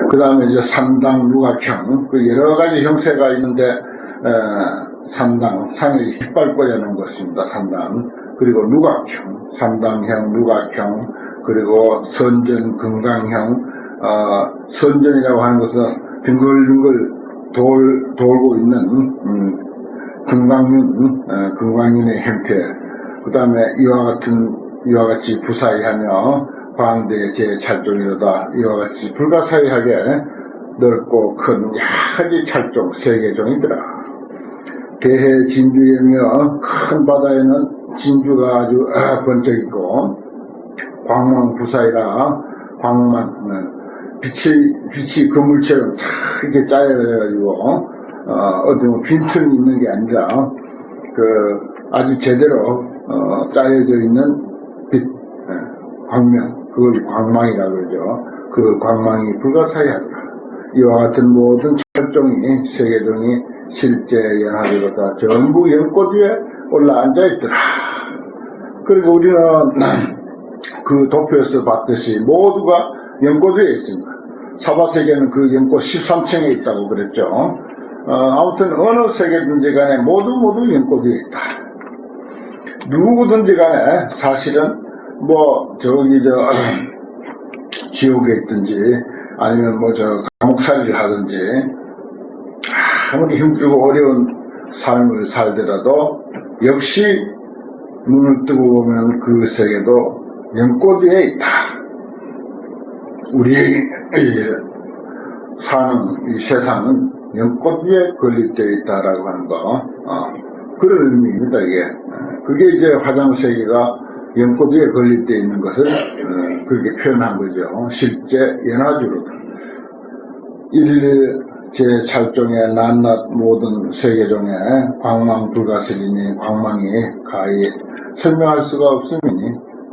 그 다음에 이제 삼당 누각형, 그 여러 가지 형태가 있는데, 삼당, 상의 깃발거리는 것입니다. 삼당. 그리고 누각형, 삼당형, 누각형, 그리고 선전, 금강형, 선전이라고 하는 것은 빙글빙글 돌고 있는, 금강윤의 형태. 그 다음에 이와 같이 부사이하며 광대 제찰종이로다. 이와 같이 불가사의하게 넓고 큰 야하지 찰종 세계종이더라. 대해 진주이며 큰 바다에는 진주가 아주 번쩍이고 광망부사이라 광만 빛이 그물처럼 다 이렇게 짜여가지고 어디 뭐 빈틈이 있는 게 아니라 아주 제대로 짜여져 있는 빛 광명, 그걸 광망이라고 그러죠. 그 광망이 불가사의하더라. 이와 같은 모든 철종이 세계종이 실제 연합이로다. 전부 연꽃 위에 올라앉아 있더라. 그리고 우리는 그 도표에서 봤듯이 모두가 연꽃 위에 있습니다. 사바세계는 그 연꽃 13층에 있다고 그랬죠. 아무튼 어느 세계든지 간에 모두 연꽃 위에 있다. 누구든지 간에 사실은 지옥에 있든지 아니면 감옥살이를 하든지 아무리 힘들고 어려운 삶을 살더라도 역시 눈을 뜨고 보면 그 세계도 연꽃 위에 있다. 우리 사는 이 세상은 연꽃 위에 건립되어 있다라고 하는 거, 그런 의미입니다. 그게 이제 화장세계가 연꽃 위에 건립되어 있는 것을 그렇게 표현한 거죠. 실제 연화주로 제찰종의 낱낱 모든 세계종에 광망불가설이니 광망이 가히 설명할 수가 없으니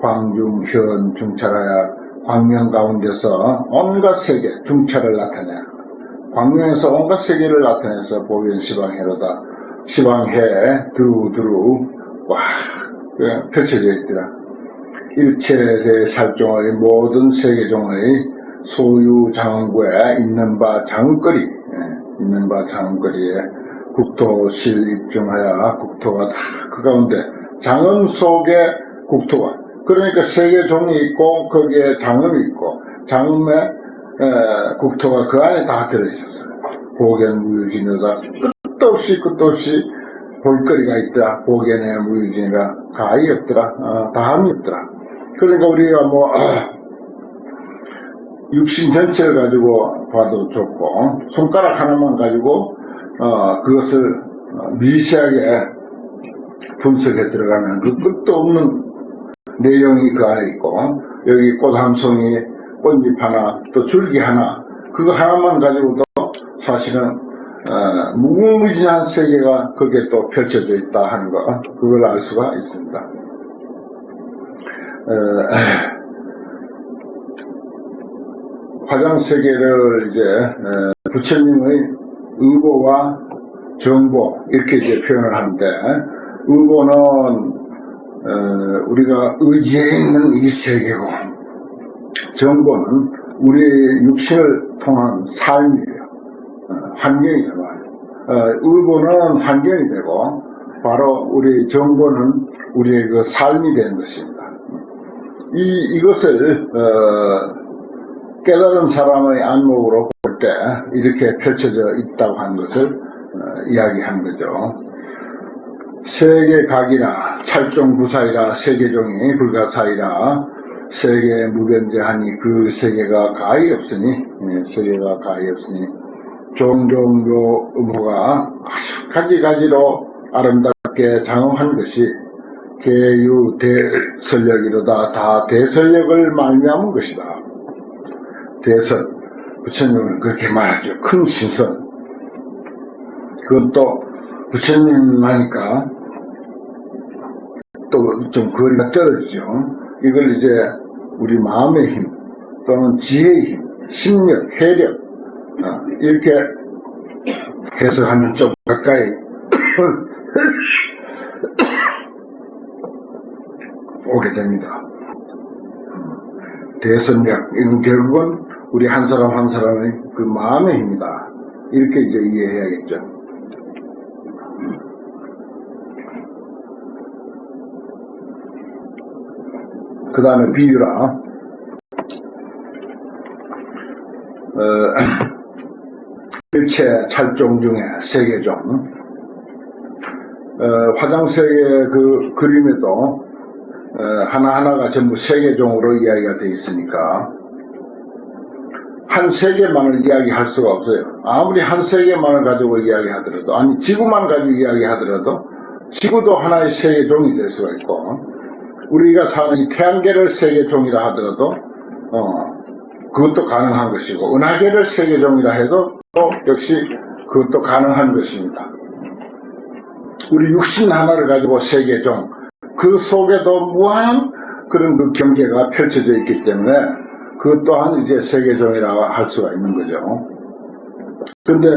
광중현 중찰하여 광명 가운데서 온갖 세계 중찰을 나타내 광명에서 온갖 세계를 나타내서 보변 시방해로다. 시방해 두루 펼쳐져 있더라. 일체 제 살종의 모든 세계종의 소유 장원구에 있는 바 장원거리에 국토실 입중하여 국토가 다 그 가운데 장원 속에 국토가, 그러니까 세계종이 있고 거기에 장원이 있고 장원에 국토가 그 안에 다 들어있었어요. 보견무유진이다. 끝도 없이 볼거리가 있더라. 보견의 무유진이라 가히 없더라. 다함이 없더라. 그러니까 우리가 육신 전체를 가지고 봐도 좋고 손가락 하나만 가지고 그것을 미세하게 분석해 들어가면 그 끝도 없는 내용이 그 안에 있고, 여기 꽃 한 송이, 꽃잎 하나, 또 줄기 하나, 그거 하나만 가지고도 사실은 무궁무진한 세계가 거기에 또 펼쳐져 있다 하는 거, 그걸 알 수가 있습니다. 화장세계를 이제 부처님의 의보와 정보 이렇게 이제 표현을 하는데, 의보는 우리가 의지에 있는 이 세계고, 정보는 우리 육신을 통한 삶이에요. 환경이에요. 의보는 환경이 되고, 바로 우리 정보는 우리의 그 삶이 되는 것입니다. 이것을 깨달은 사람의 안목으로 볼 때 이렇게 펼쳐져 있다고 하는 것을 이야기하는 거죠. 세계각이나 찰종부사이라 세계종이 불가사이라 세계 무변제하니 그 세계가 가히 없으니, 종종요 음호가 아주 가지가지로 아름답게 장엄한 것이 계유 대설력이로다. 다 대설력을 말미암은 것이다. 대설, 부처님은 그렇게 말하죠. 큰 신선. 그건 또 부처님 하니까 또 좀 거리가 떨어지죠. 이걸 이제 우리 마음의 힘 또는 지혜의 힘, 심력, 회력 이렇게 해석하면 좀 가까이 오게 됩니다. 대선력, 이건 결국은 우리 한 사람 한 사람의 그 마음의 힘이다. 이렇게 이제 이해해야겠죠. 그 다음에 비유라. 일체 찰종 중에 세계종. 화장색의 그 그림에도 하나하나가 전부 세계종으로 이야기가 되어 있으니까 한 세계만을 이야기할 수가 없어요. 아무리 한 세계만을 가지고 이야기하더라도, 아니 지구만 가지고 이야기하더라도 지구도 하나의 세계종이 될 수가 있고, 우리가 사는 이 태양계를 세계종이라 하더라도 그것도 가능한 것이고, 은하계를 세계종이라 해도 또 역시 그것도 가능한 것입니다. 우리 육신 하나를 가지고 세계종, 그 속에도 무한한 그런 그 경계가 펼쳐져 있기 때문에 그것 또한 이제 세계종이라고 할 수가 있는 거죠. 근데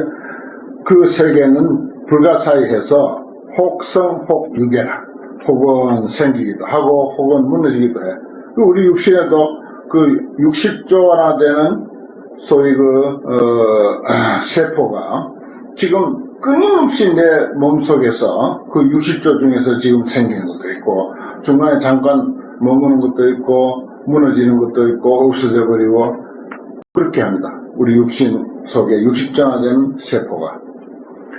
그 세계는 불가사의해서 혹성 혹유계라, 혹은 생기기도 하고 혹은 무너지기도 해. 우리 육신에도 그 60조나 되는 소위 세포가 지금 끊임없이 내 몸속에서 그 60조 중에서 지금 생기는 것도 있고, 중간에 잠깐 머무는 것도 있고, 무너지는 것도 있고, 없어져 버리고, 그렇게 합니다. 우리 육신 속에 60조나 되는 세포가.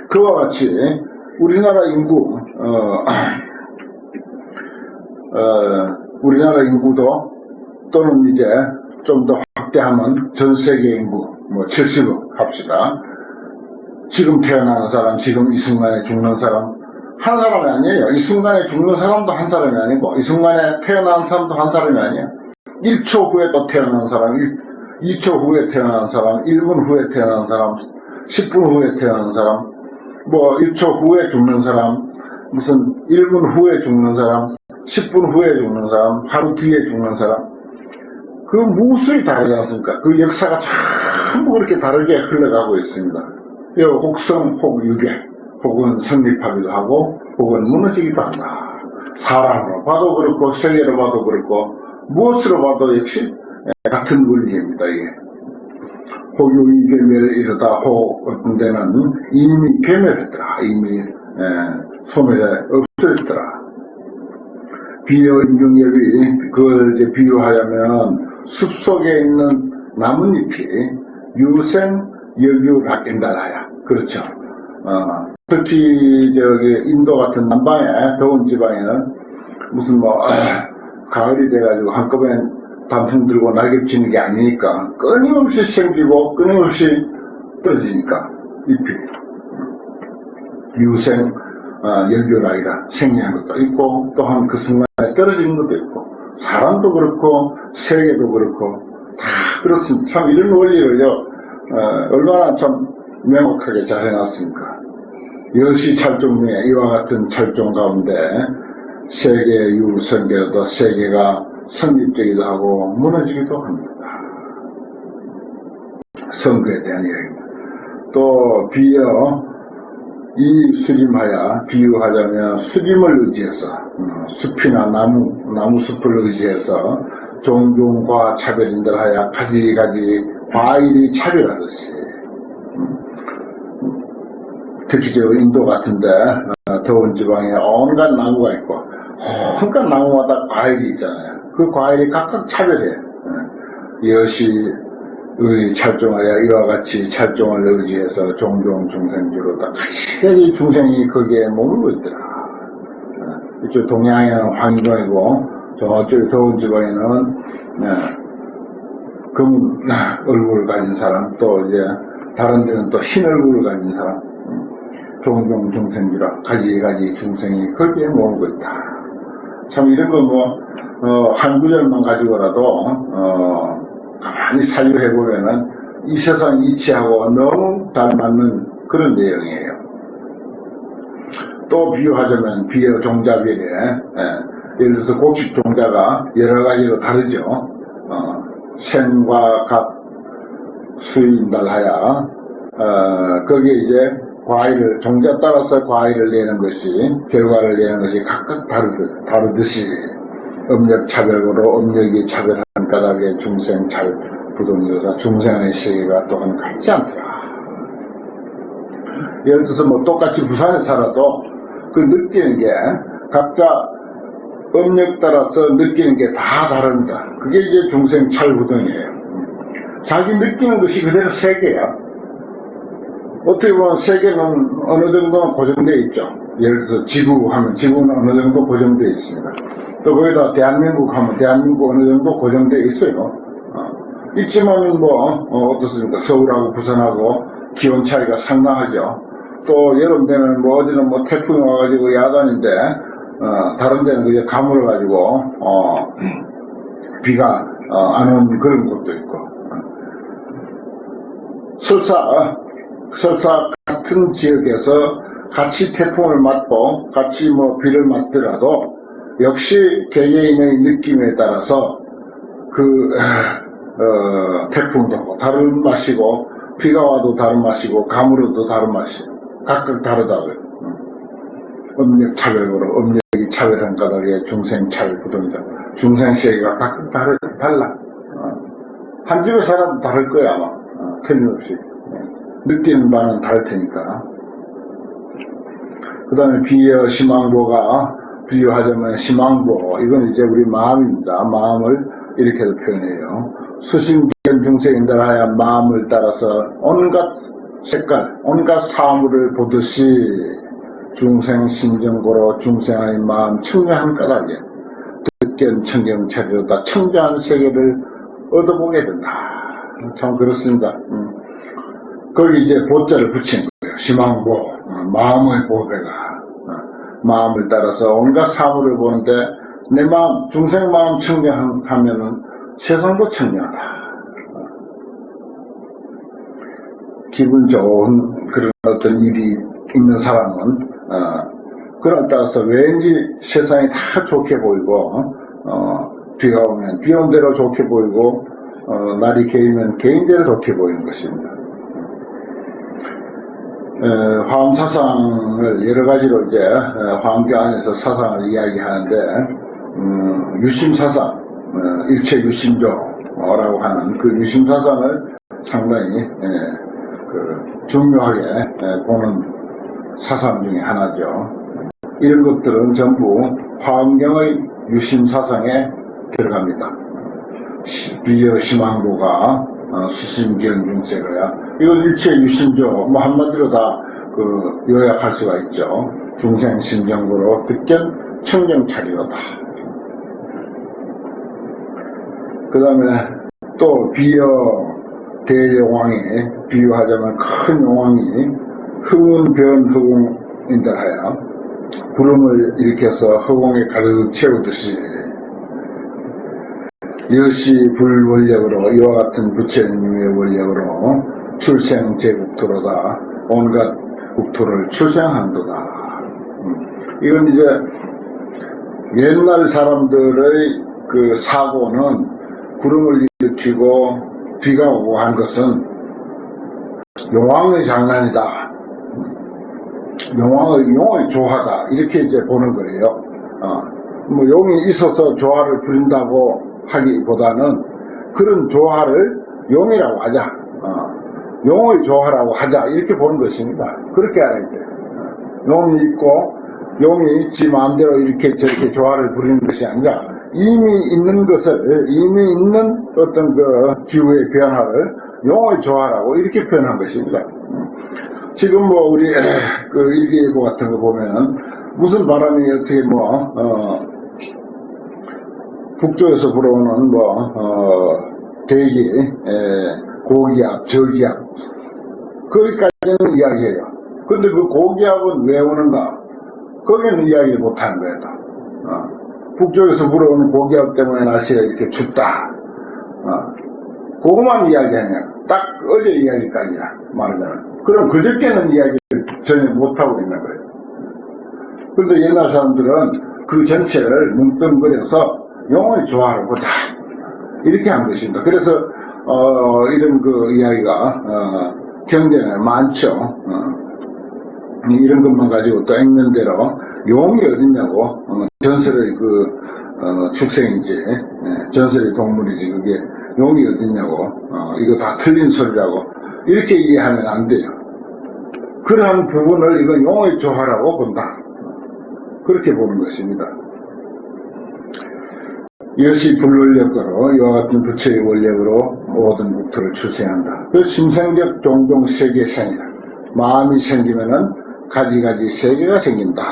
그와 같이 우리나라 인구, 우리나라 인구도 또는 이제 좀 더 확대하면 전 세계 인구, 뭐 70억 합시다. 지금 태어나는 사람, 지금 이 순간에 죽는 사람, 한 사람이 아니에요. 이 순간에 죽는 사람도 한 사람이 아니고, 이 순간에 태어나는 사람도 한 사람이 아니에요. 1초 후에 또 태어나는 사람, 2초 후에 태어나는 사람, 1분 후에 태어나는 사람, 10분 후에 태어나는 사람, 뭐 1초 후에 죽는 사람, 무슨 1분 후에 죽는 사람, 10분 후에 죽는 사람, 하루 뒤에 죽는 사람, 그 무수히 다르지 않습니까? 그 역사가 전부 그렇게 다르게 흘러가고 있습니다. 혹성 혹유계, 혹은 성립하기도 하고 혹은 무너지기도 한다. 사람으로 봐도 그렇고 세계로 봐도 그렇고 무엇으로 봐도 역시 같은 원리입니다. 이게 혹유계멸 이르다 혹 어떤 데는 이미 괴멸했더라. 이미 소멸에 없어졌더라. 비여인중엽이 그걸 이제 비유하려면 숲속에 있는 나뭇잎이 유생 여규락인달하야. 그렇죠. 특히 저기 인도 같은 남방에 더운 지방에는 무슨 가을이 돼가지고 한꺼번에 단풍 들고 낙엽 지는 게 아니니까 끊임없이 생기고 끊임없이 떨어지니까 잎이 유생 여규락이라 생기는 것도 있고, 또한 그 순간에 떨어지는 것도 있고, 사람도 그렇고 세계도 그렇고 다 그렇습니다. 참 이런 원리를요 얼마나 참 명확하게 잘 해놨습니까. 여시 찰종 중에 이와 같은 찰종 가운데 세계 유성계로도 세계가 성립되기도 하고 무너지기도 합니다. 선거에 대한 이야기입니다. 또 비어 이 수림하여 비유하자면 수림을 의지해서 숲이나 나무숲을 의지해서 종종과 차별인들하여 가지가지 과일이 차별하듯이, 특히 저 인도 같은데 더운 지방에 온갖 나무가 있고 온갖 나무마다 과일이 있잖아요. 그 과일이 각각 차별해요. 여시의 찰종하여 이와 같이 찰종을 의지해서 종종 중생주로 다 같이 중생이 거기에 머물고 있더라. 이쪽 동양에는 황종이고 저쪽 더운 지방에는 검은 얼굴을 가진 사람, 또 이제 다른 데는 또 흰 얼굴을 가진 사람, 종종 중생주라 가지가지 중생이 거기에 머물고 있다. 참 이런 거 한 구절만 가지고라도 가만히 사유해보면은 이 세상 이치하고 너무 잘 맞는 그런 내용이에요. 또 비유하자면 비유 종자별에 예를 들어서 곡식 종자가 여러 가지로 다르죠. 생과 각 수인달하야 거기에 이제 과일을 종자 따라서 과일을 내는 것이 결과를 내는 것이 각각 다르듯이 음력 차별고로 음력이 차별한 까닭에 중생 부동이로다 중생의 세계가 또한 같지 않더라. 예를 들어서 뭐 똑같이 부산에 살아도 그 느끼는 게 각자 업력 따라서 느끼는 게 다 다릅니다. 그게 이제 중생 찰부동이에요. 자기 느끼는 것이 그대로 세계야. 어떻게 보면 세계는 어느 정도는 고정되어 있죠. 예를 들어서 지구 하면 지구는 어느 정도 고정되어 있습니다. 또 거기다 대한민국 하면 대한민국 어느 정도 고정되어 있어요. 있지만 뭐 어떻습니까? 서울하고 부산하고 기온 차이가 상당하죠. 또 여름 되면 뭐 어디는 뭐 태풍이 와가지고 야단인데 다른 데는 그게 가물어가지고 비가 안 오는 그런 곳도 있고. 설사 같은 지역에서 같이 태풍을 맞고 같이 뭐 비를 맞더라도 역시 개개인의 느낌에 따라서 그 태풍도 다른 맛이고 비가 와도 다른 맛이고 가물어도 다른 맛이고 각각 다르다고요. 음력 차별으로 음력이 차별한 까닭에 중생 찰부동이다. 중생 세계가 각각 달라. 한 집에 살아도 다를 거야 아마. 틀림없이. 느끼는 바는 다를 테니까. 그 다음에 비여 시망보가 비유하자면 시망보 이건 이제 우리 마음입니다. 마음을 이렇게도 표현해요. 수심견 중생인들 하여 마음을 따라서 온갖 색깔 온갖 사물을 보듯이 중생 심정고로 중생의 마음 청정한 까닭에 득견 청경 차리로다 청정한 세계를 얻어보게 된다. 참 그렇습니다. 거기 이제 보자를 붙인 거예요. 시망보, 마음의 보배가. 마음을 따라서 온갖 사물을 보는데 내 마음, 중생 마음 청정하면은 세상도 청정하다. 기분 좋은 그런 어떤 일이 있는 사람은 그런 따라서 왠지 세상이 다 좋게 보이고 비가 오면 비 온 대로 좋게 보이고 날이 개이면 개인대로 좋게 보이는 것입니다. 화엄사상을 여러가지로 이제 화엄교 안에서 사상을 이야기하는데 유심사상, 일체유심조라고 하는 그 유심사상을 상당히 중요하게 보는 사상 중에 하나죠. 이런 것들은 전부 화엄경의 유심사상에 들어갑니다. 비여 시망보가 수심견 중생이야. 이건 일체 유심조, 뭐 한마디로 다 요약할 수가 있죠. 중생 심정고로 득견 청정 차리로다. 그 다음에 또 비여 대용왕이 비유하자면 큰 용왕이 흥운변 허공인들 하여 구름을 일으켜서 허공에 가득 채우듯이 여시 불원력으로 이와 같은 부처님의 원력으로 출생제국토로다 온갖 국토를 출생한도다. 이건 이제 옛날 사람들의 그 사고는 구름을 일으키고 비가 오고 한 것은 용왕의 장난이다. 용의 조화다. 이렇게 이제 보는 거예요. 뭐 용이 있어서 조화를 부린다고 하기보다는 그런 조화를 용이라고 하자. 용의 조화라고 하자. 이렇게 보는 것입니다. 그렇게 알아야 돼요. 용이 있고 용이 지 마음대로 이렇게 저렇게 조화를 부리는 것이 아니라 이미 있는 것을 이미 있는 어떤 그 기후의 변화를 용의 조화라고 이렇게 표현한 것입니다. 지금 뭐 우리 그 일기예보 같은 거 보면은 무슨 바람이 어떻게 북쪽에서 불어오는 대기, 고기압, 저기압 거기까지는 이야기해요. 근데 그 고기압은 왜 오는가? 거기는 이야기 못하는 거예요. 북쪽에서 불어오는 고기압 때문에 날씨가 이렇게 춥다. 그것만 이야기하냐. 딱 어제 이야기까지야 말하자면. 그럼 그저께는 이야기를 전혀 못하고 있는 거예요. 그런데 옛날 사람들은 그 전체를 뭉뚱그려서 용의 조화를 보자. 이렇게 한 것입니다. 그래서, 이런 그 이야기가, 경전에 많죠. 이런 것만 가지고 또 읽는 대로 용이 어딨냐고, 전설의 그, 축생이지, 전설의 동물이지, 그게 용이 어딨냐고, 이거 다 틀린 소리라고, 이렇게 이해하면 안 돼요. 그러한 부분을 이건 용의 조화라고 본다. 그렇게 보는 것입니다. 이것이 불원력으로 이와 같은 부처의 원력으로 모든 국토를 출생한다. 그 심생적 종종 세계생이다. 마음이 생기면은 가지가지 세계가 생긴다.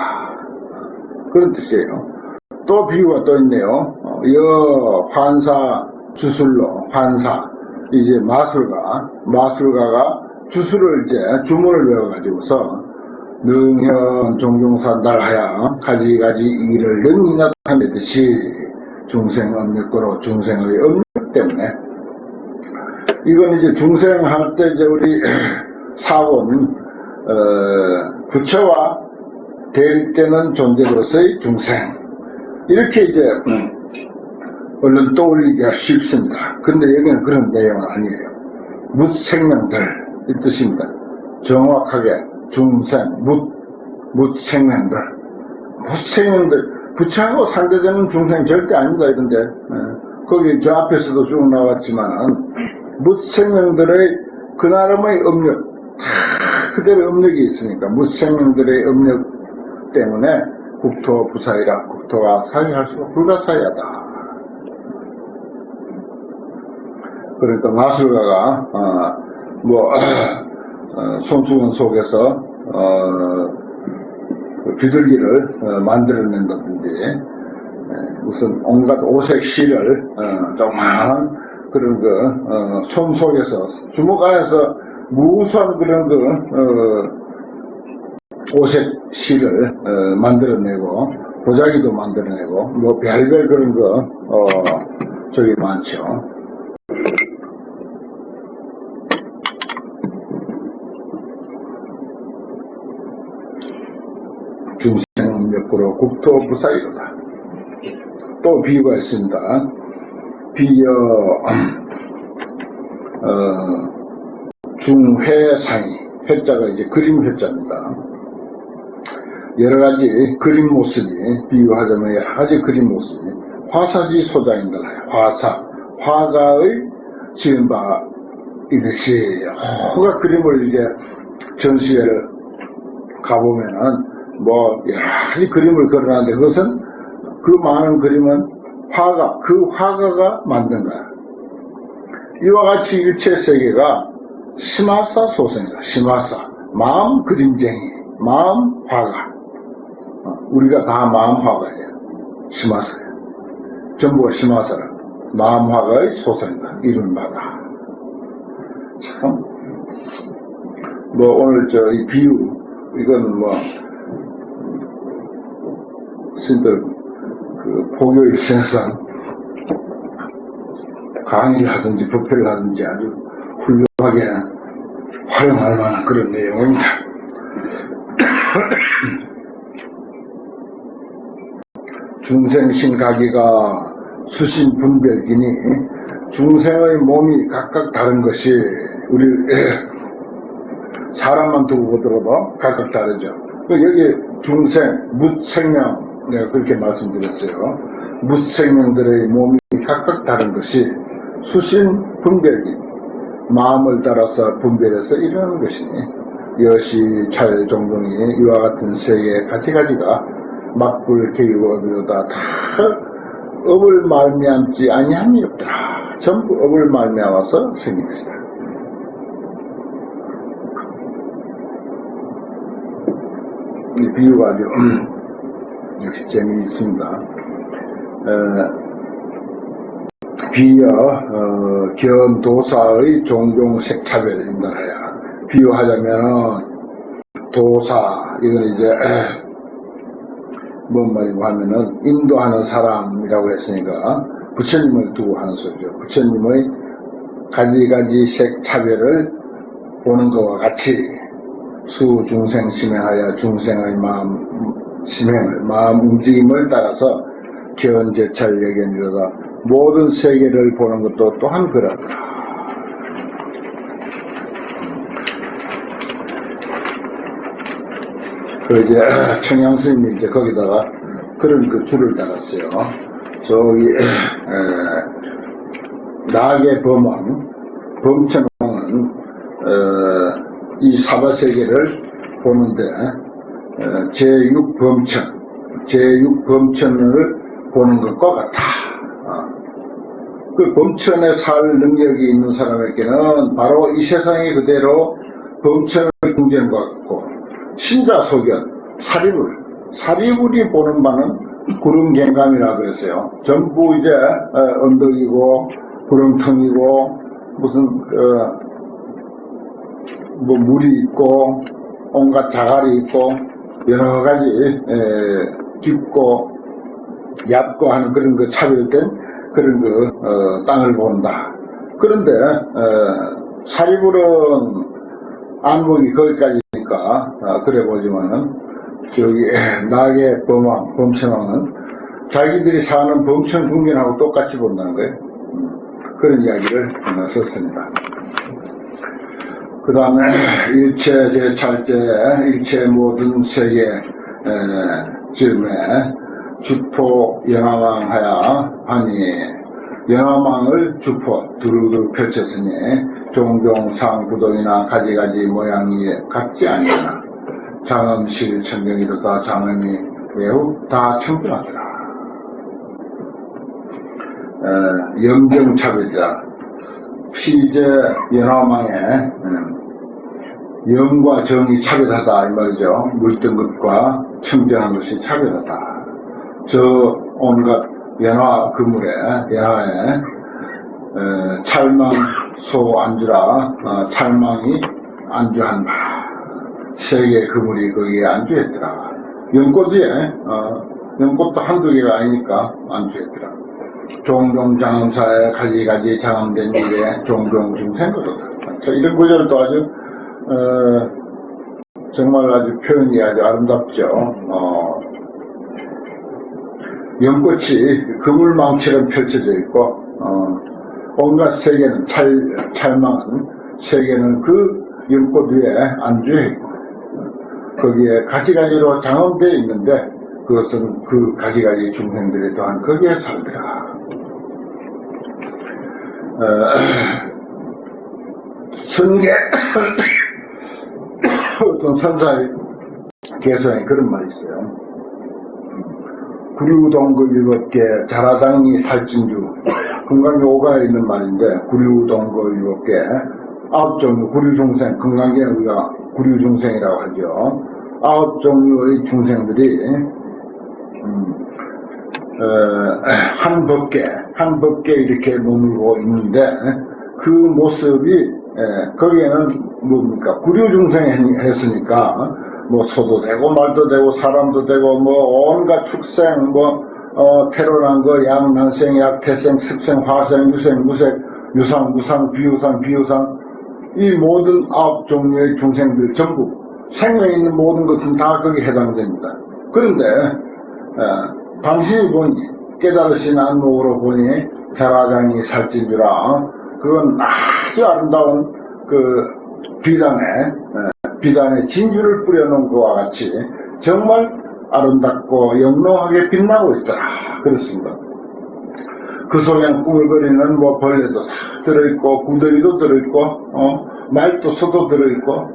그런 뜻이에요. 또 비유가 또 있네요. 여 환사 주술로 환사 이제 마술가가 주술을 이제 주문을 외워가지고서 능현 종종산달하여 가지가지 일을 능히 나타내듯이 중생업력으로 중생의 업력 때문에 이건 이제 중생할 때 이제 우리 사고는 부처와 대립되는 존재로서의 중생 이렇게 이제 얼른 떠올리기가 쉽습니다. 근데 여기는 그런 내용은 아니에요. 묻생명들 이 뜻입니다. 정확하게 중생 묻생명들 부처하고 상대되는 중생 절대 아닙니다. 이런데 거기 저 앞에서도 쭉 나왔지만 묻생명들의 그 나름의 업력 그대로 업력이 있으니까 묻생명들의 업력 때문에 국토 부사이라 국토가 사유할 수가 불가사의하다. 그러니까 마술가가 손수건 속에서 비둘기를 만들어낸다든지 무슨 온갖 오색 실을 조그마한 그런 손 속에서 주먹 안에서 무수한 그런 오색 실을 만들어내고 보자기도 만들어내고 뭐 별별 그런 저기 많죠. 중생업력으로 국토부사이로다. 또 비유가 있습니다. 비여 중회상이 회자가 이제 그림 회자입니다. 여러가지 그림 모습이 비유하자면 여러가지 그림 모습이 화사지 소장인들 화가의 지은 바이듯이 허가 그림을 이제 전시회를 가보면은 여러가지 그림을 그려놨는데 그것은 그 많은 그림은 그 화가가 만든 거야. 이와 같이 일체 세계가 심화사 소생이다. 심화사 마음 그림쟁이 마음 화가 우리가 다 마음 화가예요. 심화사예요. 전부가 심화사라. 마음 화가의 소생이다. 이룬 바다. 참 오늘 이 비유 이건 스님들 포교 일생에서 강의를 하든지 법회를 하든지 아주 훌륭하게 활용할 만한 그런 내용입니다. 중생신가기가 수신분별기니 중생의 몸이 각각 다른 것이 우리 사람만 두고 보더라도 각각 다르죠. 여기 중생, 묻생명 내가 그렇게 말씀드렸어요. 묻생명들의 몸이 각각 다른 것이 수신분별기 마음을 따라서 분별해서 일어나는 것이니 여시, 찰, 종종이 이와 같은 세계 가지가지가 막불, 개유, 어비로다 다 업을 말미암지 아니함이 없더라. 전부 업을 말미암아서 생긴 것이다. 이 비유가 아주 역시 재미있습니다. 비여 견도사의 종종 색차별입니다. 비유하자면 도사 이건 이제 뭔 말이고 하면은 인도하는 사람이라고 했으니까 부처님을 두고 하는 소리죠. 부처님의 가지가지 색차별을 보는 것과 같이 수중생 심행하여 중생의 마음 심행을 마음 움직임을 따라서 견제찰 예견이로다. 모든 세계를 보는 것도 또한 그러하더라. 이제 청양스님이 이제 거기다가 그런 그 줄을 달았어요. 저기 나악의 범천왕은 이 사바세계를 보는데 제6범천을 보는 것과 같아. 그 범천에 살 능력이 있는 사람에게는 바로 이 세상이 그대로 범천을 경쟁한 것 같고, 신자소견, 사리불이 보는 바는 구름갱감이라 그랬어요. 전부 이제 언덕이고 구름통이고 무슨 뭐 물이 있고 온갖 자갈이 있고 여러 가지 깊고 얕고 하는 그런 그 차별된 그런 그 땅을 본다. 그런데 사리불은 안목이 거기까지니까 그래 보지만은 저기 나악의 범천왕은 자기들이 사는 범천 국민하고 똑같이 본다는 거예요. 그런 이야기를 썼습니다. 그 다음에 일체 제찰제 일체 모든 세계 쯤에 주포 연화왕하야 하니, 연화망을 주포 두루두루 펼쳤으니 종종 상구동이나 가지가지 모양이 같지 아니하나 장엄실 천경이로다. 장엄이 매우 다 청정하더라. 영정차별이다. 피제 연화망에 영과 정이 차별하다 이 말이죠. 물든 것과 청정한 것이 차별하다. 저 온갖 연화 그물에 연화에 찰망소 안주라. 찰망이 안주한 바 세계 그물이 거기에 안주했더라. 연꽃도 한두 개가 아니니까 안주했더라. 종종 장엄사에 가지가지 장엄된 일에 종종 중생거도다. 이런 구절도 아주 정말 아주 표현이 아주 아름답죠. 연꽃이 그물망처럼 펼쳐져 있고 온갖 세계는 찰망한 세계는 그 연꽃 위에 안주해 있고 거기에 가지가지로 장엄되어 있는데 그것은 그 가지가지 중생들이 또한 거기에 살더라. 선계 어떤 선사의 개성에 그런 말이 있어요. 구류동거 일곱개 자라장리 살진주. 금강경 5가에 있는 말인데, 구류동거 일곱개 아홉 종류 구류중생, 금강경에 우리가 구류중생이라고 하죠. 아홉 종류의 중생들이 한 법계 이렇게 머물고 있는데 그 모습이 거기에는 뭡니까? 구류중생 했으니까 뭐 소도 되고 말도 되고 사람도 되고 뭐 온갖 축생 태어난 거 양난생 약태생 습생 화생 유생 무색 유상 무상 비유상 이 모든 아홉 종류의 중생들 전부 생명에 있는 모든 것은 다 거기에 해당됩니다. 그런데 당신이 보니 깨달으신 안목으로 보니 자라장이 살찐주라. 그건 아주 아름다운 그 비단에 진주를 뿌려놓은 것과 같이 정말 아름답고 영롱하게 빛나고 있더라. 그렇습니다. 그 속엔 꾸물거리는 뭐 벌레도 다 들어있고 구더기도 들어있고 말도 소도 들어있고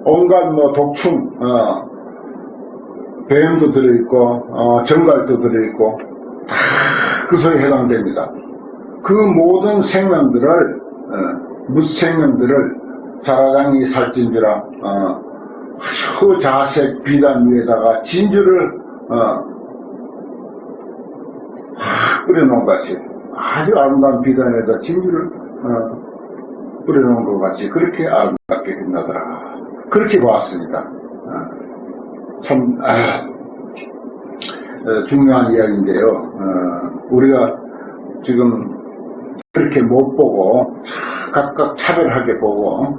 온갖 뭐 독충 뱀도 들어있고 정갈도 들어있고 다 그 속에 해당됩니다. 그 모든 생명들을 무생명들을 자라장이 살찐주라 아주 자색 비단 위에다가 진주를 뿌려놓은 것 같이 아주 아름다운 비단에다 진주를 뿌려놓은 것 같이 그렇게 아름답게 빛나더라. 그렇게 보았습니다. 참 중요한 이야기인데요. 우리가 지금 그렇게 못 보고 각각 차별하게 보고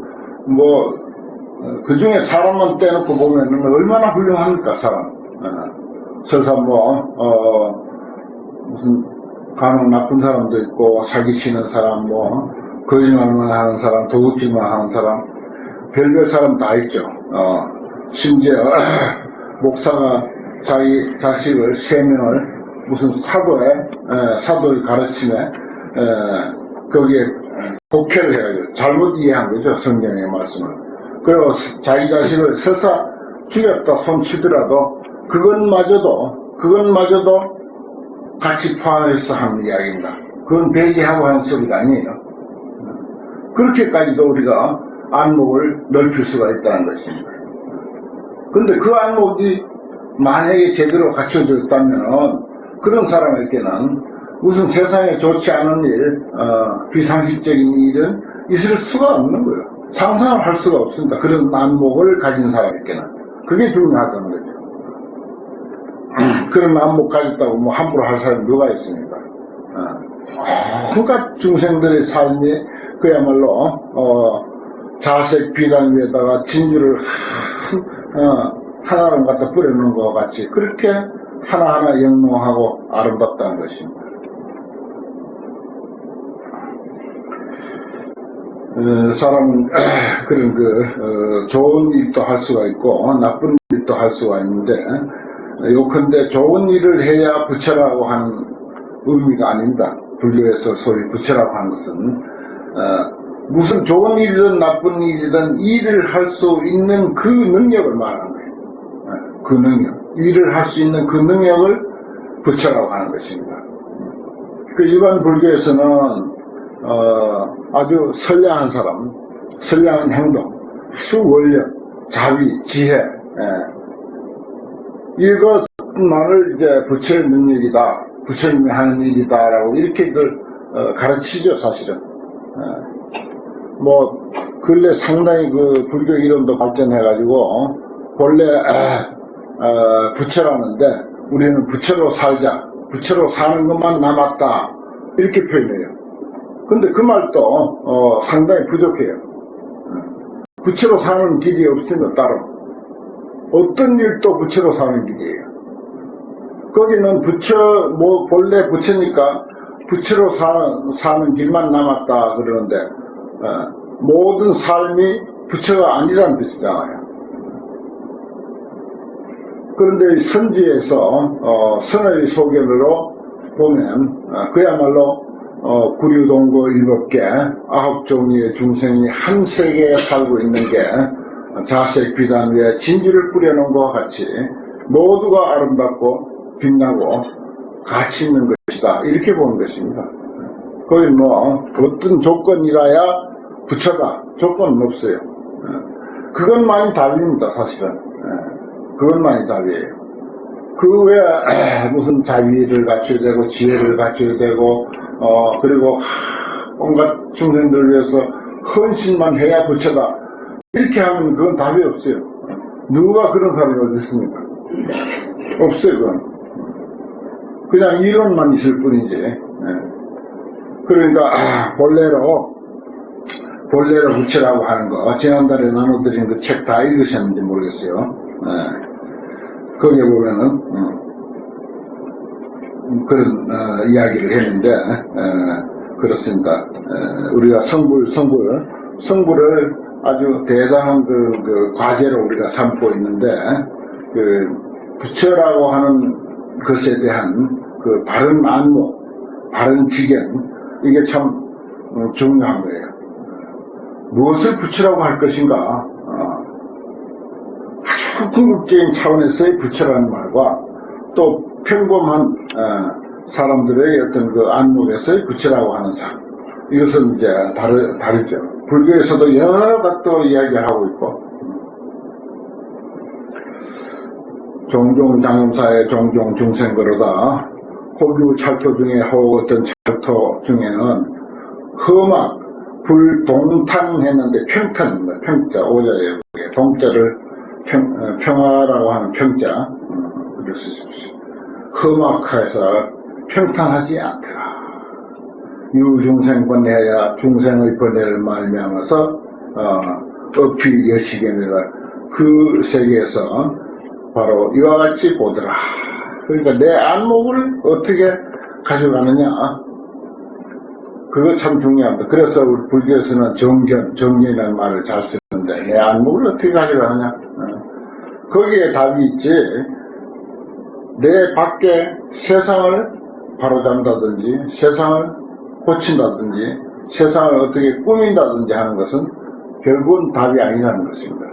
그 중에 사람만 떼놓고 보면 얼마나 훌륭합니까? 사람 설사 무슨 간혹 나쁜 사람도 있고 사기치는 사람 거짓말만 하는 사람 도둑질만 하는 사람 별별 사람 다 있죠. 심지어 목사가 자기 자식을 3명을 무슨 사도의 가르침에 거기에 독해를 해가지고 잘못 이해한 거죠. 성경의 말씀을. 그리고 자기 자식을 설사 죽였다 손치더라도 그것마저도 같이 포함해서 하는 이야기입니다. 그건 배제하고 하는 소리가 아니에요. 그렇게까지도 우리가 안목을 넓힐 수가 있다는 것입니다. 근데 그 안목이 만약에 제대로 갖춰져 있다면 그런 사람에게는 무슨 세상에 좋지 않은 일, 비상식적인 일은 있을 수가 없는 거예요. 상상을 할 수가 없습니다. 그런 안목을 가진 사람에게는. 그게 중요하다는 거죠. 그런 안목 가졌다고 뭐 함부로 할 사람이 누가 있습니까? 온갖 중생들의 삶이 그야말로 자색 비단 위에다가 진주를 하나를 갖다 뿌려놓은 것 같이 그렇게 하나하나 영롱하고 아름답다는 것입니다. 사람은 그런 좋은 일도 할 수가 있고 나쁜 일도 할 수가 있는데 요컨대 좋은 일을 해야 부처라고 하는 의미가 아닙니다. 불교에서 소위 부처라고 하는 것은 무슨 좋은 일이든 나쁜 일이든 일을 할 수 있는 그 능력을 말하는 거예요. 그 능력, 일을 할 수 있는 그 능력을 부처라고 하는 것입니다. 그 일반 불교에서는 아주 선량한 사람, 선량한 행동, 아주 원력, 자비, 지혜, 이것만을 이제 부처의 능력이다, 부처님이 하는 일이다라고 이렇게 가르치죠, 사실은. 뭐 근래 상당히 그 불교 이론도 발전해가지고 본래 부처라는데 우리는 부처로 살자, 부처로 사는 것만 남았다 이렇게 표현해요. 근데 그 말도 상당히 부족해요. 부처로 사는 길이 없으면 따로 어떤 일도 부처로 사는 길이에요. 거기는 부처 뭐 본래 부처니까 부처로 사는 길만 남았다 그러는데 모든 삶이 부처가 아니라는 뜻이잖아요. 그런데 선지에서 선의 소견으로 보면 그야말로 구류동거 7개 9종류의 중생이 한 세계에 살고 있는 게 자색 비단 위에 진주를 뿌려놓은 것과 같이 모두가 아름답고 빛나고 가치 있는 것이다 이렇게 보는 것입니다. 거기 뭐 어떤 조건이라야 부처다 조건은 없어요. 그것만이 답입니다. 사실은 그것만이 답이에요. 그 외에 무슨 자비를 갖춰야 되고 지혜를 갖춰야 되고 그리고 온갖 중생들을 위해서 헌신만 해야 부처다 이렇게 하면 그건 답이 없어요. 누가 그런 사람이 어디 있습니까? 없어요. 그건 그냥 이론만 있을 뿐이지. 그러니까 본래로 부처라고 하는 거 지난달에 나눠드린 그 책 다 읽으셨는지 모르겠어요. 거기에 보면은 그런 이야기를 했는데 그렇습니다. 우리가 성불을 아주 대단한 그 과제로 우리가 삼고 있는데 그 부처라고 하는 것에 대한 그 바른 안목, 바른 지견 이게 참 중요한 거예요. 무엇을 부처라고 할 것인가? 아주 궁극적인 차원에서의 부처라는 말과 또 평범한 사람들의 어떤 그 안목에서의 부처라고 하는 사람 이것은 이제 다르죠. 불교에서도 여러 가지로 이야기하고 있고 종종 장엄사의 종종 중생거로다 호규 찰토 중에 어떤 찰토 중에는 험악 불동탄했는데 평탄입니다. 평자 오자예요. 동자를 평화라고 하는 평자 그럴 수 있습니다. 험악해서 평탄하지 않더라. 유중생 번뇌야 중생의 번뇌를 말미암아서 어피 여시견이라 그 세계에서 바로 이와 같이 보더라. 그러니까 내 안목을 어떻게 가져가느냐 그거 참 중요합니다. 그래서 우리 불교에서는 정견이라는 말을 잘 쓰는데 내 안목을 어떻게 가져가느냐 거기에 답이 있지. 내 밖에 세상을 바로잡는다든지 세상을 고친다든지 세상을 어떻게 꾸민다든지 하는 것은 결국은 답이 아니라는 것입니다.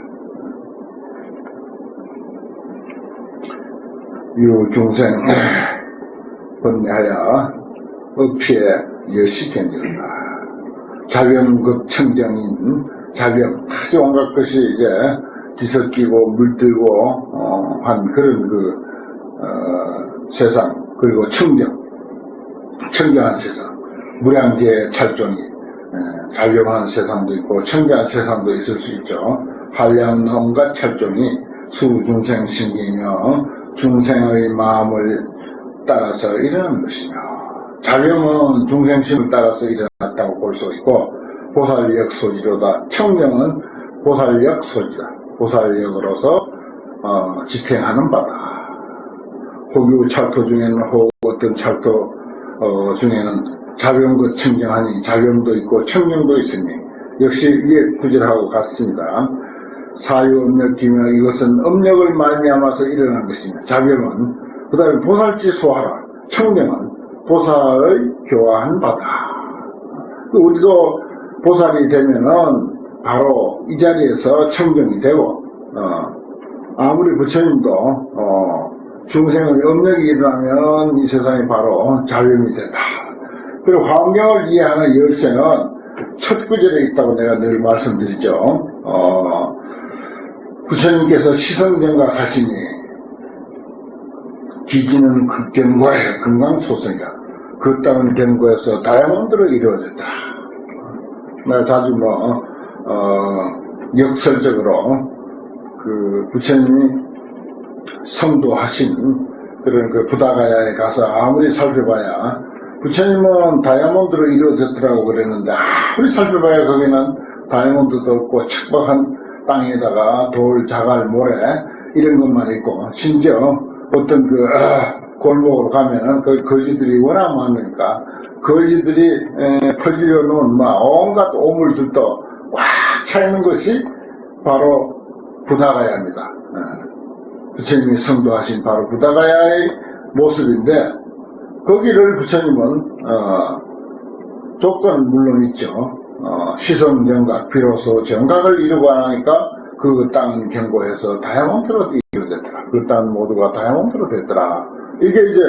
유중생 번뇌하여 업피에 여시견이다. 자병급 청정인 자병, 아주 온갖 것이 이제 뒤섞이고 물들고 한 그런 세상, 그리고 청정한 세상, 무량제 찰종이 자병한 세상도 있고 청정한 세상도 있을 수 있죠. 한량 온갖 찰종이 수중생 신기며 중생의 마음을 따라서 일어나는 것이며, 자병은 중생심을 따라서 일어났다고 볼 수 있고, 보살력 소지로다. 청정은 보살력 소지다. 보살력으로서 지탱하는 바다. 호규 찰토 중에는 어떤 찰토 중에는 자병도 청정하니 자병도 있고 청정도 있으니 역시 위에 구절하고 같습니다. 사유업력기며 이것은 업력을 말미암아서 일어난 것입니다. 자병은 그 다음에 보살지 소하라. 청정은 보살의 교화한 바다. 우리도 보살이 되면은 바로 이 자리에서 청정이 되고, 아무리 부처님도 중생의 업력이 일어나면 이 세상이 바로 자병이 된다. 그리고 환경을 이해하는 열쇠는 첫 구절에 있다고 내가 늘 말씀드리죠. 부처님께서 시성경각 하시니 기지는 극경과의 금강소성이라. 그 땅은 경고에서 다이아몬드로 이루어졌다. 내가 자주 역설적으로 부처님이 성도하신 그런 부다가야에 가서 아무리 살펴봐야 부처님은 다이아몬드로 이루어졌더라고 그랬는데, 아무리 살펴봐야 거기는 다이아몬드도 없고 척박한 땅에다가 돌, 자갈, 모래 이런 것만 있고, 심지어 어떤 골목으로 가면 거지들이 워낙 많으니까 거지들이 퍼지려 놓은 온갖 오물들도 꽉 차 있는 것이 바로 부다가야입니다. 부처님이 성도하신 바로 부다가야의 모습인데, 거기를 부처님은 조건 물론 있죠. 시성정각, 비로소 정각을 이루고 하니까 그 땅은 경고해서 다이아몬드로 이루어졌더라. 그 땅 모두가 다이아몬드로 됐더라. 이게 이제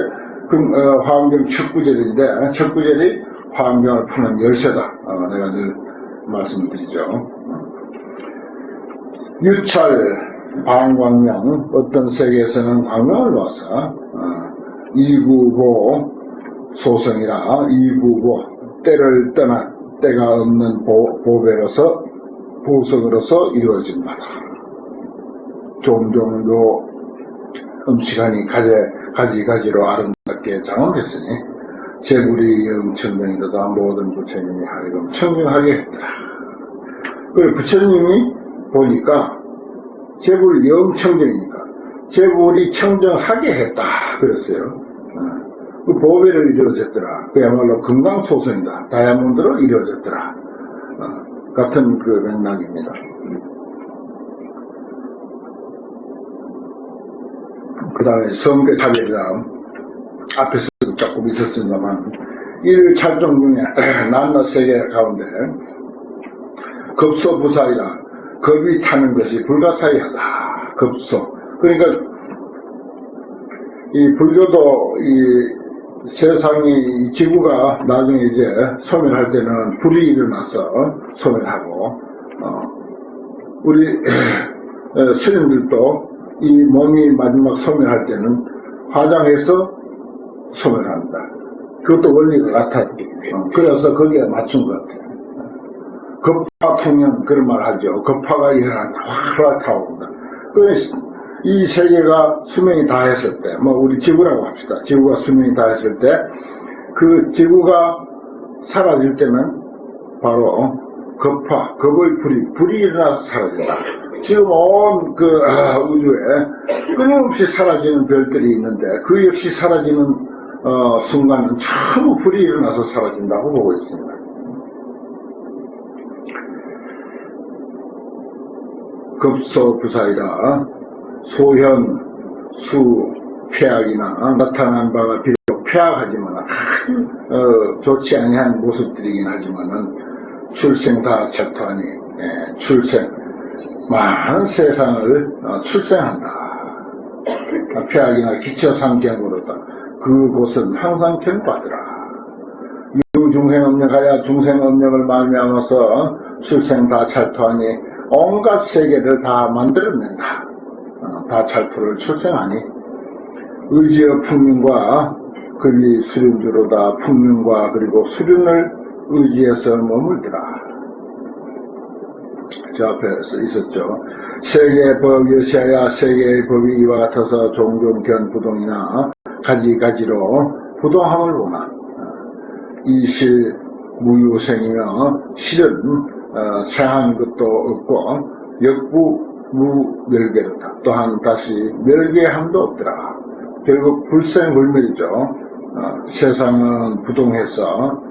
화엄경 첫 구절인데, 첫 구절이 화엄경을 푸는 열쇠다. 내가 늘 말씀드리죠. 유찰 방광명, 어떤 세계에서는 광명을 놓아서 이구보 소성이라, 이구보 때를 떠난 때가 없는 보배로서 보석으로서 이루어진 바다. 종종 요 음식하니 가지가지로 아름답게 장엄했으니 제불이 영청정이로다. 모든 부처님이 하여금 청정하게 했더라. 그리고 부처님이 보니까 제불 영청정이니까 제불이 청정하게 했다 그랬어요. 그 보배로 이루어졌더라. 그야말로 금강소성이다. 다이아몬드로 이루어졌더라. 같은 맥락입니다. 그 다음에 성배차별이라 앞에서도 조금 있었습니다만, 일 찰종 중에 낱낱 세계 가운데 급소부사이라, 겁이 타는 것이 불가사의하다. 급소. 그러니까 이 불교도 이 세상이, 지구가 나중에 이제 소멸할 때는 불이 일어나서 소멸하고, 우리 스님들도 이 몸이 마지막 소멸할 때는 화장해서 소멸합니다. 그것도 원리가 같아요. 그래서 거기에 맞춘 것 같아요. 급파통연 그런 말 하죠. 급파가 일어난다. 확 타오른다. 그래서 이 세계가 수명이 다했을 때, 우리 지구라고 합시다. 지구가 수명이 다했을 때, 그 지구가 사라질 때는 바로 급파, 겁의 불이 일어나서 사라진다. 지금 온 우주에 끊임없이 사라지는 별들이 있는데, 그 역시 사라지는 순간은 전부 불이 일어나서 사라진다고 보고 있습니다. 급소부사이라 소현, 수, 폐악이나 나타난 바가 비록 폐악하지만 아주 좋지 아니한 모습들이긴 하지만은 출생 다 찰토하니 출생 많은 세상을 출생한다. 폐악이나 기처상경으로다. 그곳은 항상 경과하더라. 유중생업력하여 중생업력을 말미암아서 출생 다 찰토하니 온갖 세계를 다 만들어낸다. 다 찰토를 출생하니 의지의 풍륜과 그리 수륜주로다. 풍륜과 그리고 수륜을 의지해서 머물더라. 저 앞에 있었죠. 세계의 법 여시하야 세계의 법이 이와 같아서 종종 견부동이나 가지가지로 부동함을 보나 이실 무유생이며 실은 생한 것도 없고 역부 무멸계로다. 또한 다시 멸계함도 없더라. 결국 불생불멸이죠. 세상은 부동해서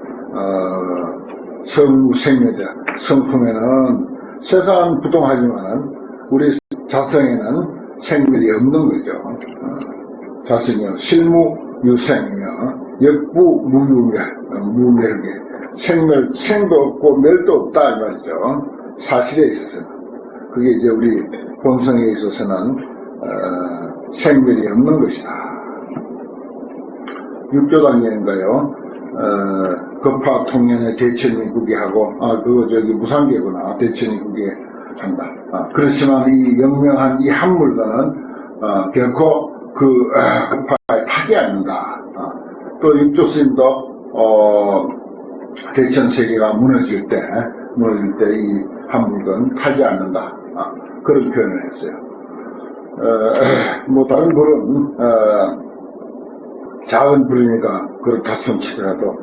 성무생멸이다. 성품에는 세상은 부동하지만 우리 자성에는 생멸이 없는 거죠. 자성이요 실무유생이며 역부 무멸계 생도 없고 멸도 없다 이 말이죠. 사실에 있어서는 그게 이제 우리 본성에 있어서는 생멸이 없는 것이다. 육조단계인가요? 급파 통년에 대천이 구계하고 그거 저기 무상계구나. 대천이 구계한다. 그렇지만 이 영명한 이 한 물건은 결코 그 급파에 타지 않는다. 또 육조스님도 대천 세계가 무너질 때 이 한 물건 타지 않는다. 그런 표현을 했어요. 뭐 다른 불은 작은 불이니까 그렇다 손치더라도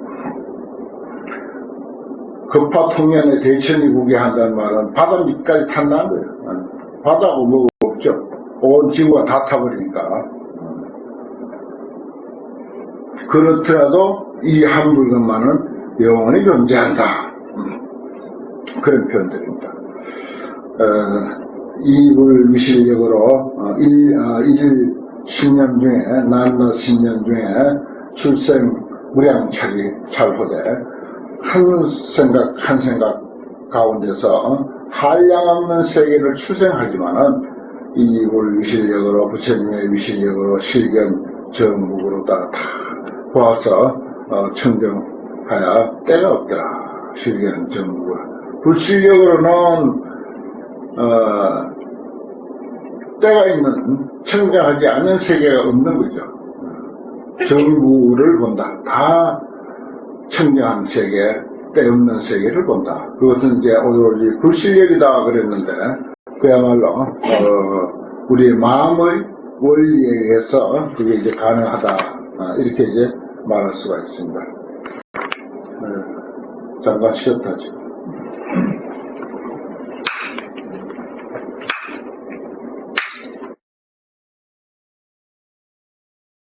급파통년에 대천이 구계한다는 말은 바다 밑까지 탄다는 거예요. 바다고 뭐 없죠. 온 지구가 다 타버리니까. 그렇더라도 이 한 물건만은 영원히 존재한다. 그런 표현들입니다. 이불 위실력으로 10년 중에 난너 10년 중에 출생 무량차기 찰호대 한 생각 가운데서 한량없는 세계를 출생하지만은 이불 위실력으로 부처님의 위실력으로 실견 정묵으로다가 다 보아서 청정하여 때가 없더라. 실견 정묵을 불실력으로는 때가 있는 청정하지 않은 세계가 없는 거죠. 정무를 본다. 다 청정한 세계, 때 없는 세계를 본다. 그것은 이제 오로지 불실력이다 그랬는데 그야말로 우리의 마음의 원리에 의해서 그게 이제 가능하다. 이렇게 이제 말할 수가 있습니다. 잠깐 쉬었다 지금.